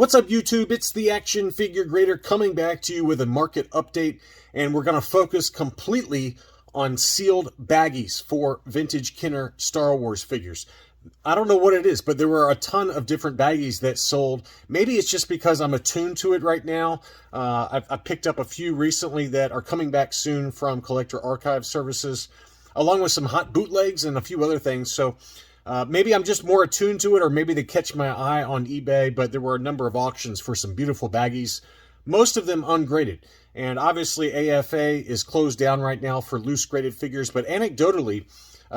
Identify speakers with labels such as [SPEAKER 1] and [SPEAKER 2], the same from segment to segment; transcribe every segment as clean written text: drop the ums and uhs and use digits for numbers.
[SPEAKER 1] What's up, YouTube? It's the Action Figure Grader coming back to you with a market update, and we're going to focus completely on sealed baggies for vintage Kenner Star Wars figures. I don't know what it is, but there were a ton of different baggies that sold. Maybe it's just because I'm attuned to it right now. I picked up a few recently that are coming back soon from Collector Archive Services, along with some hot bootlegs and a few other things. So maybe I'm just more attuned to it, or maybe they catch my eye on eBay, but there were a number of auctions for some beautiful baggies, most of them ungraded. And obviously AFA is closed down right now for loose graded figures, but anecdotally,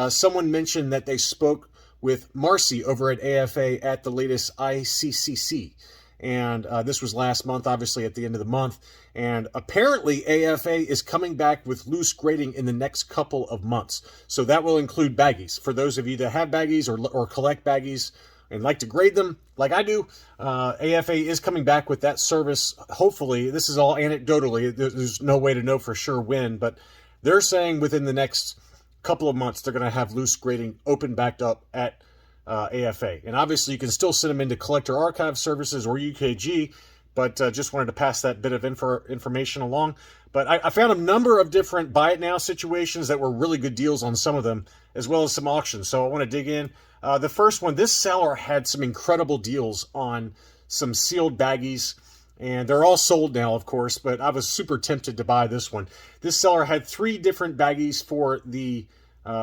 [SPEAKER 1] someone mentioned that they spoke with Marcy over at AFA at the latest ICCC. And this was last month, obviously at the end of the month. And apparently AFA is coming back with loose grading in the next couple of months. So that will include baggies. For those of you that have baggies or collect baggies and like to grade them like I do, AFA is coming back with that service. Hopefully, this is all anecdotally. There's no way to know for sure when, but they're saying within the next couple of months they're going to have loose grading open back up at AFA. And obviously you can still send them into Collector Archive Services or UKG, but just wanted to pass that bit of information along. But I found a number of different buy it now situations that were really good deals on some of them, as well as some auctions. So I want to dig in. The first one, this seller had some incredible deals on some sealed baggies, and they're all sold now, of course, but I was super tempted to buy this one. This seller had 3 different baggies for the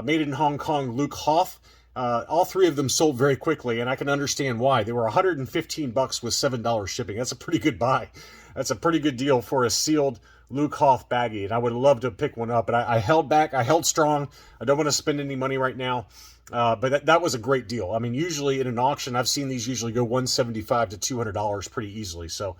[SPEAKER 1] Made in Hong Kong Luke Hoth. All 3 of them sold very quickly, and I can understand why. They were $115 with $7 shipping. That's a pretty good buy. That's a pretty good deal for a sealed Luke Hoth baggie, and I would love to pick one up, but I held back. I held strong. I don't want to spend any money right now, but that was a great deal. I mean, usually in an auction, I've seen these usually go $175 to $200 pretty easily. So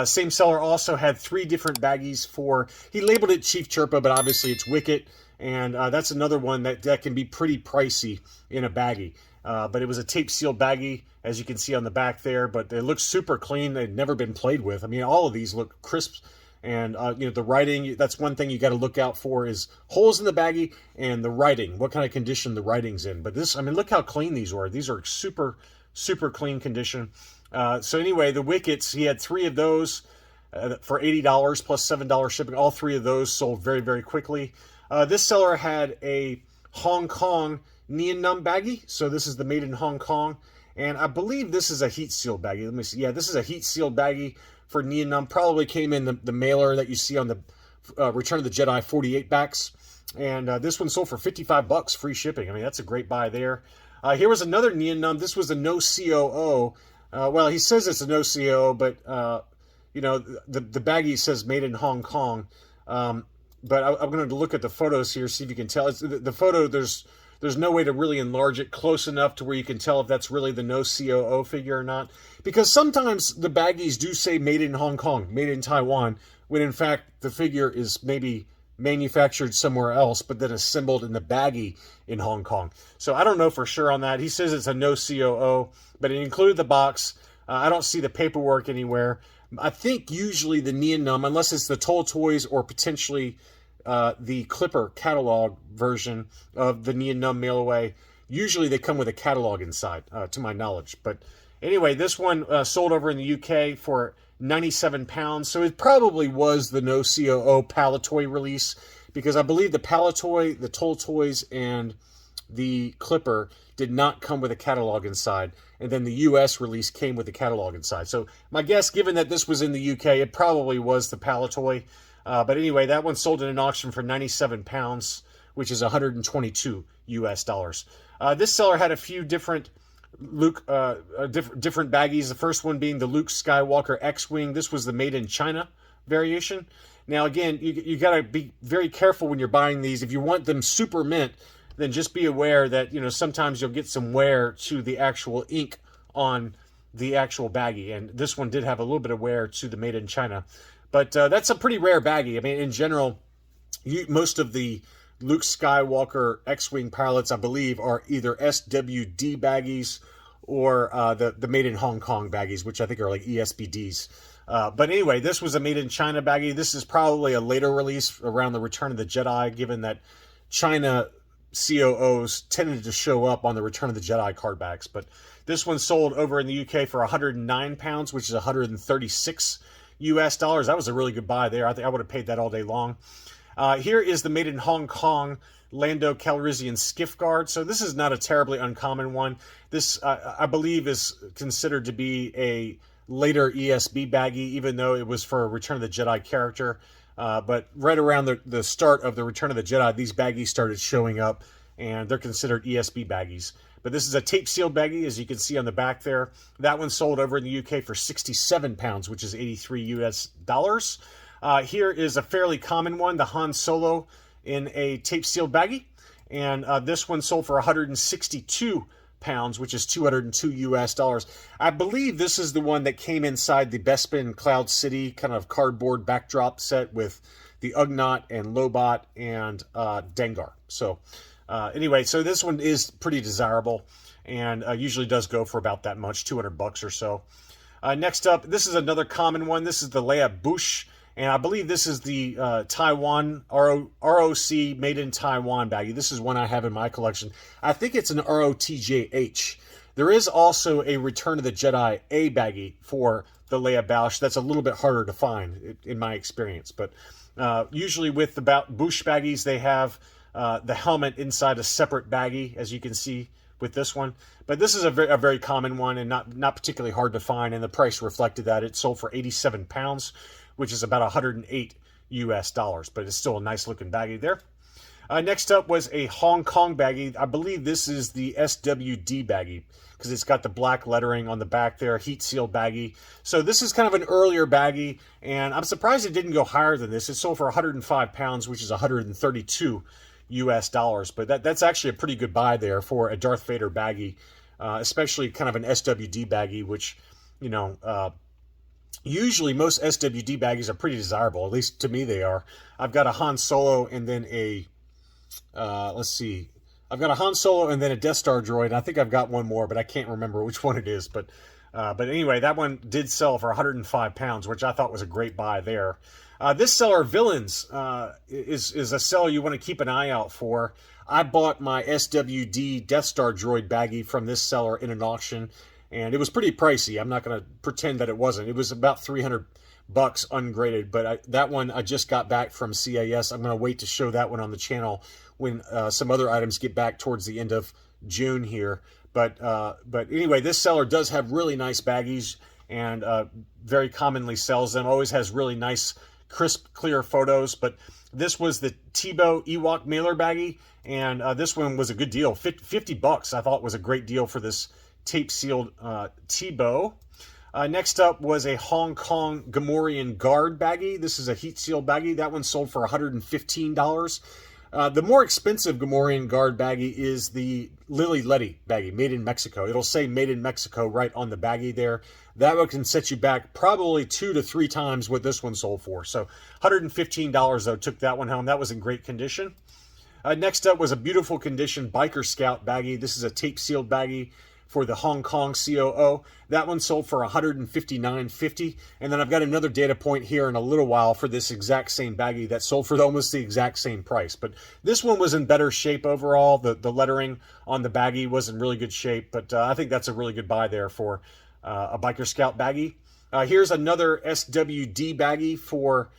[SPEAKER 1] same seller also had 3 different baggies for, he labeled it Chief Chirpa, but obviously it's Wicket. And that's another one that can be pretty pricey in a baggie. But it was a tape sealed baggie, as you can see on the back there. But they look super clean. They'd never been played with. I mean, all of these look crisp. And, you know, the writing, that's one thing you got to look out for is holes in the baggie and the writing, what kind of condition the writing's in. But this, I mean, look how clean these were. These are super, super clean condition. So anyway, the Wickets, he had 3 of those for $80 plus $7 shipping. All 3 of those sold very, very quickly. This seller had a Hong Kong Neon Numb baggie. So this is the Made in Hong Kong. And I believe this is a heat sealed baggie. Let me see. Yeah, this is a heat sealed baggie for Neon Numb. Probably came in the mailer that you see on the Return of the Jedi 48 backs. And this one sold for $55 free shipping. I mean, that's a great buy there. Here was another Neon Numb. This was a no COO. Well, he says it's a no COO, but, you know, the baggie says Made in Hong Kong. But I'm going to look at the photos here, see if you can tell. The photo, there's no way to really enlarge it close enough to where you can tell if that's really the no COO figure or not. Because sometimes the baggies do say Made in Hong Kong, Made in Taiwan, when in fact the figure is maybe manufactured somewhere else, but then assembled in the baggie in Hong Kong. So I don't know for sure on that. He says it's a no COO, but it included the box. I don't see the paperwork anywhere. I think usually the Neon Numb, unless it's the Toll Toys or potentially the Clipper catalog version of the Neon Numb mail away, usually they come with a catalog inside, to my knowledge. But anyway, this one sold over in the UK for £97. So it probably was the no COO Palatoy release, because I believe the Palatoy, the Toll Toys, and the Clipper did not come with a catalog inside, and then the US release came with the catalog inside. So my guess, given that this was in the UK, it probably was the Palatoy. But anyway, that one sold in an auction for £97, which is 122 US dollars. This seller had a few different Luke, different baggies. The first one being the Luke Skywalker X-Wing. This was the Made in China variation. Now again, you got to be very careful when you're buying these. If you want them super mint, then just be aware that, you know, sometimes you'll get some wear to the actual ink on the actual baggie. And this one did have a little bit of wear to the Made in China. But that's a pretty rare baggie. I mean, in general, most of the Luke Skywalker X-Wing pilots, I believe, are either SWD baggies or the Made in Hong Kong baggies, which I think are like ESBDs. But anyway, this was a Made in China baggie. This is probably a later release around the Return of the Jedi, given that China COOs tended to show up on the Return of the Jedi card backs. But this one sold over in the UK for 109 pounds, which is 136 US dollars. That was a really good buy there. I think I would have paid that all day long. Here is the made in Hong Kong Lando Calrissian Skiff Guard. So this is not a terribly uncommon one. This, I believe, is considered to be a later ESB baggie, even though it was for a Return of the Jedi character. But right around the start of the Return of the Jedi, these baggies started showing up, and they're considered ESB baggies. But this is a tape-sealed baggie, as you can see on the back there. That one sold over in the UK for 67 pounds, which is 83 US dollars. Here is a fairly common one, the Han Solo in a tape-sealed baggie. And this one sold for 162 pounds, which is 202 US dollars. I believe this is the one that came inside the Bespin Cloud City kind of cardboard backdrop set with the Ugnaught and Lobot and Dengar. So anyway, so this one is pretty desirable and usually does go for about that much, 200 bucks or so. Next up, this is another common one. This is the Leia Bush, and I believe this is the Taiwan ROC made in Taiwan baggie. This is one I have in my collection. I think it's an ROTJH. There is also a Return of the Jedi A baggie for the Leia Boush. That's a little bit harder to find in my experience. But usually with the Bush baggies, they have the helmet inside a separate baggie, as you can see with this one. But this is a very common one and not particularly hard to find, and the price reflected that. It sold for 87 pounds, which is about 108 US dollars, but it's still a nice looking baggie there. Next up was a Hong Kong baggie. I believe this is the SWD baggie because it's got the black lettering on the back there, heat sealed baggie. So this is kind of an earlier baggie, and I'm surprised it didn't go higher than this. It sold for 105 pounds, which is 132 US dollars, but that's actually a pretty good buy there for a Darth Vader baggie, especially kind of an SWD baggie, which, you know, usually most SWD baggies are pretty desirable, at least to me they are. I've got a Han Solo and then a, let's see, I've got a Han Solo and then a Death Star droid. I think I've got one more, but I can't remember which one it is. But anyway, that one did sell for 105 pounds, which I thought was a great buy there. This seller, Villains, is a seller you want to keep an eye out for. I bought my SWD Death Star droid baggie from this seller in an auction, and it was pretty pricey. I'm not going to pretend that it wasn't. It was about 300 bucks ungraded, but that one I just got back from CAS. I'm going to wait to show that one on the channel when some other items get back towards the end of June here. But anyway, this seller does have really nice baggies and very commonly sells them. Always has really nice, crisp, clear photos. But this was the Tebow Ewok mailer baggie, and this one was a good deal. 50 bucks I thought was a great deal for this tape-sealed Tebow. Next up was a Hong Kong Gamorrean Guard baggie. This is a heat-sealed baggie. That one sold for $115. The more expensive Gamorrean Guard baggie is the Lily Letty baggie, made in Mexico. It'll say made in Mexico right on the baggie there. That one can set you back probably 2 to 3 times what this one sold for. So $115 though, took that one home. That was in great condition. Next up was a beautiful condition Biker Scout baggie. This is a tape-sealed baggie for the Hong Kong COO. That one sold for $159.50. And then I've got another data point here in a little while for this exact same baggie that sold for almost the exact same price. But this one was in better shape overall. The lettering on the baggie was in really good shape. But I think that's a really good buy there for a Biker Scout baggie. Here's another SWD baggie for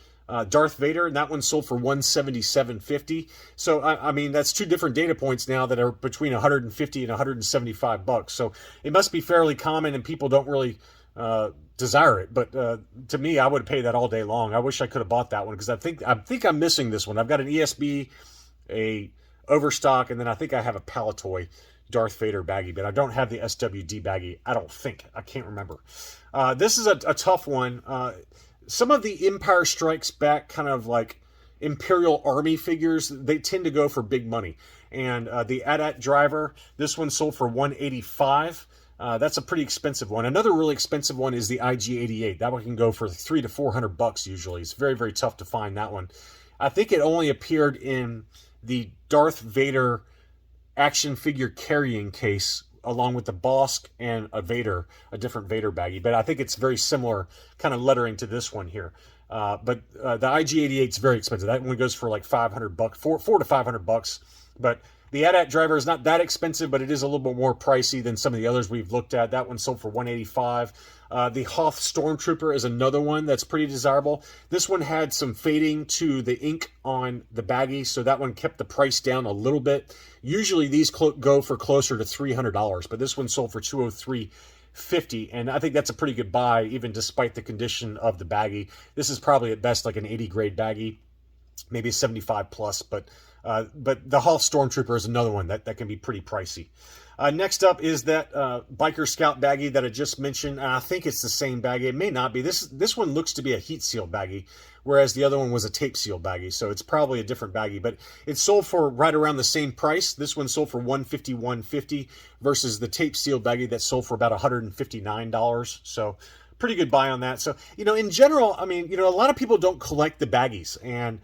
[SPEAKER 1] Darth Vader, and that one sold for $177.50. So I mean, that's 2 different data points now that are between 150 and 175 bucks. So it must be fairly common, and people don't really desire it. But to me, I would pay that all day long. I wish I could have bought that one because I think I'm missing this one. I've got an ESB, a Overstock, and then I think I have a Palatoy Darth Vader baggie, but I don't have the SWD baggie. I don't think. I can't remember. This is a tough one. Some of the Empire Strikes Back kind of like Imperial Army figures, they tend to go for big money. And the AT-AT driver, this one sold for $185. That's a pretty expensive one. Another really expensive one is the IG-88. That one can go for $300 to $400 usually. It's very, very tough to find that one. I think it only appeared in the Darth Vader action figure carrying case along with the Bosk and a different Vader baggie. But I think it's very similar kind of lettering to this one here. But the IG-88 is very expensive. That one goes for like $500, $400 to $500. But The AT-AT driver is not that expensive, but it is a little bit more pricey than some of the others we've looked at. That one sold for $185. The Hoth Stormtrooper is another one that's pretty desirable. This one had some fading to the ink on the baggie, so that one kept the price down a little bit. Usually these go for closer to $300, but this one sold for $203.50, and I think that's a pretty good buy, even despite the condition of the baggie. This is probably at best like an 80 grade baggie, maybe a 75 plus, but the Hoth Stormtrooper is another one that can be pretty pricey. Next up is that Biker Scout baggie that I just mentioned. I think it's the same baggie. It may not be. This one looks to be a heat seal baggie, whereas the other one was a tape seal baggie. So it's probably a different baggie, but it sold for right around the same price. This one sold for $151.50 versus the tape seal baggie that sold for about $159. So pretty good buy on that. So, in general, I mean, a lot of people don't collect the baggies, and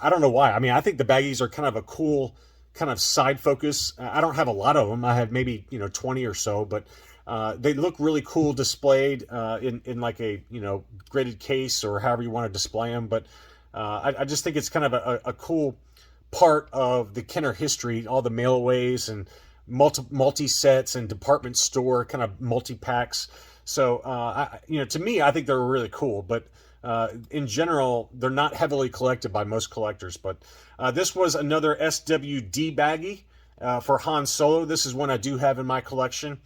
[SPEAKER 1] I don't know why. I mean, I think the baggies are kind of a cool kind of side focus. I don't have a lot of them. I have maybe 20 or so, but they look really cool displayed in like a graded case or however you want to display them. But I just think it's kind of a cool part of the Kenner history, all the mail-aways and multi sets and department store kind of multi packs. So to me, I think they're really cool, but in general, they're not heavily collected by most collectors. But this was another SWD baggie for Han Solo. This is one I do have in my collection,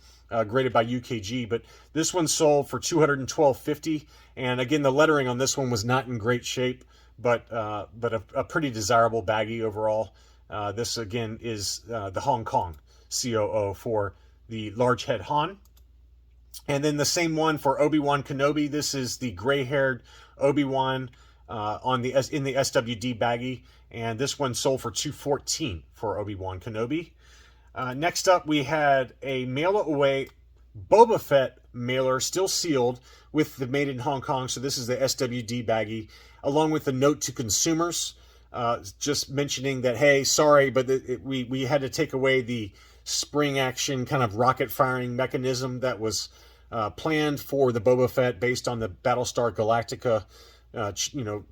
[SPEAKER 1] graded by UKG. But this one sold for $212.50. And again, the lettering on this one was not in great shape, but a pretty desirable baggie overall. This, again, is the Hong Kong COO for the large head Han. And then the same one for Obi-Wan Kenobi. This is the gray-haired Obi-Wan in the SWD baggie, and this one sold for $214 for Obi-Wan Kenobi. Next up, we had a mail-away Boba Fett mailer, still sealed, with the Made in Hong Kong. So this is the SWD baggie, along with a note to consumers, just mentioning that, hey, sorry, but we had to take away the spring action kind of rocket firing mechanism that was planned for the Boba Fett based on the Battlestar Galactica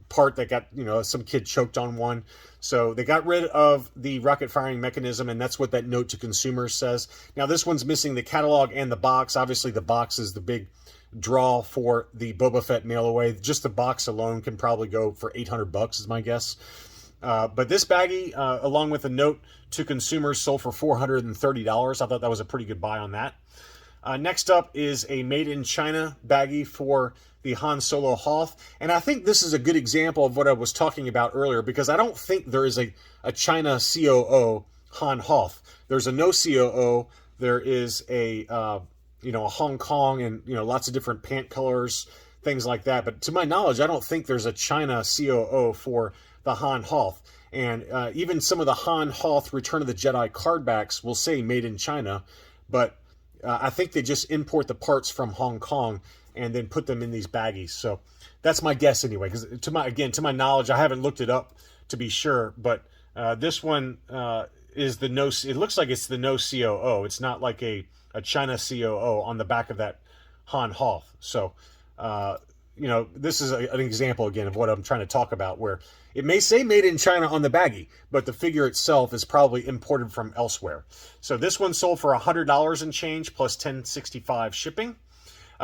[SPEAKER 1] part that got some kid choked on one. So they got rid of the rocket firing mechanism, and that's what that note to consumers says. Now this one's missing the catalog and the box. Obviously the box is the big draw for the Boba Fett mail away. Just the box alone can probably go for $800 is my guess. But this baggie, along with a note to consumers, sold for $430. I thought that was a pretty good buy on that. Next up is a Made in China baggie for the Han Solo Hoth. And I think this is a good example of what I was talking about earlier, because I don't think there is a China COO Han Hoth. There's a no COO. There is a Hong Kong and lots of different pant colors, things like that. But to my knowledge, I don't think there's a China COO for the Han Hoth. And even some of the Han Hoth Return of the Jedi card backs will say Made in China, but I think they just import the parts from Hong Kong and then put them in these baggies. So that's my guess anyway, because to my knowledge, I haven't looked it up to be sure, but this one is the no. It looks like it's the no COO. It's not like a China COO on the back of that Han Hoth. So this is an example again of what I'm trying to talk about, where it may say Made in China on the baggie, but the figure itself is probably imported from elsewhere. So this one sold for $100 and change plus $10.65 shipping.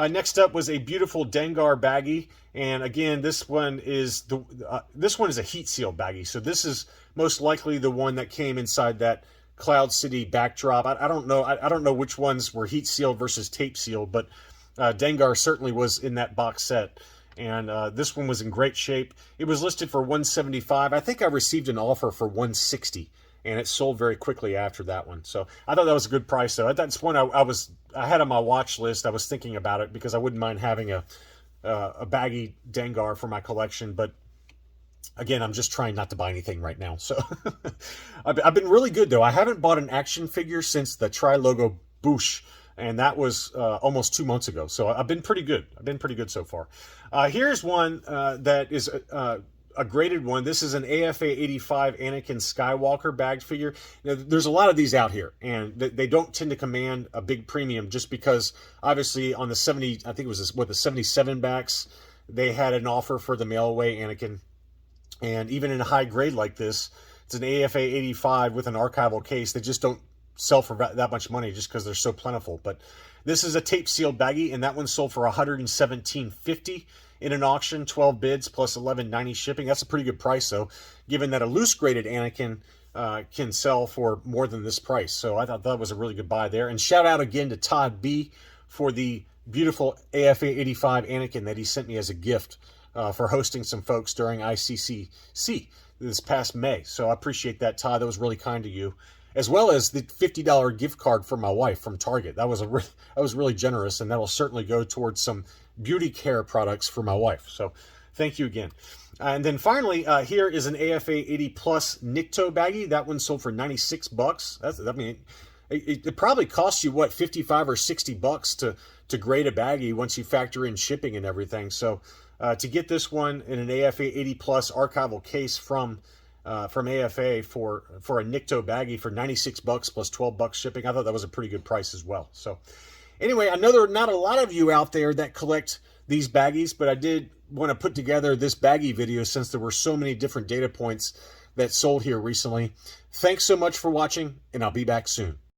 [SPEAKER 1] Next up was a beautiful Dengar baggie, and again, this one is a heat seal baggie. So this is most likely the one that came inside that Cloud City backdrop. I don't know which ones were heat sealed versus tape sealed, but Dengar certainly was in that box set. And this one was in great shape. It was listed for $175. I think I received an offer for $160, and it sold very quickly after that one. So I thought that was a good price, though. At that point, I had on my watch list. I was thinking about it because I wouldn't mind having a baggy Dengar for my collection. But again, I'm just trying not to buy anything right now. So I've been really good, though. I haven't bought an action figure since the Tri-Logo Boosh, and that was almost 2 months ago. So I've been pretty good. I've been pretty good so far. Here's one that is a graded one. This is an AFA 85 Anakin Skywalker bagged figure. There's a lot of these out here, and they don't tend to command a big premium just because, obviously, on the 70, I think it was the 77 backs, they had an offer for the mail away Anakin. And even in a high grade like this, It's an AFA 85 with an archival case. They just don't sell for that much money just because they're so plentiful. But this is a tape sealed baggie, and that one sold for $117.50 in an auction, 12 bids plus $11.90 shipping. That's a pretty good price, though, given that a loose graded Anakin can sell for more than this price. So I thought that was a really good buy there. And shout out again to Todd B for the beautiful AFA 85 Anakin that he sent me as a gift for hosting some folks during ICCC this past May. So I appreciate that, Todd. That was really kind of you. As well as the $50 gift card for my wife from Target. That was really generous, and that will certainly go towards some beauty care products for my wife. So thank you again. And then finally, here is an AFA 80 Plus Nikto baggie. That one sold for $96. I mean, it probably costs you, what, 55 or 60 bucks to grade a baggie once you factor in shipping and everything. So to get this one in an AFA 80 Plus archival case from AFA for a Nikto baggie for 96 bucks plus 12 bucks shipping, I thought that was a pretty good price as well. So anyway, I know there are not a lot of you out there that collect these baggies, but I did want to put together this baggie video since there were so many different data points that sold here recently. Thanks so much for watching, and I'll be back soon.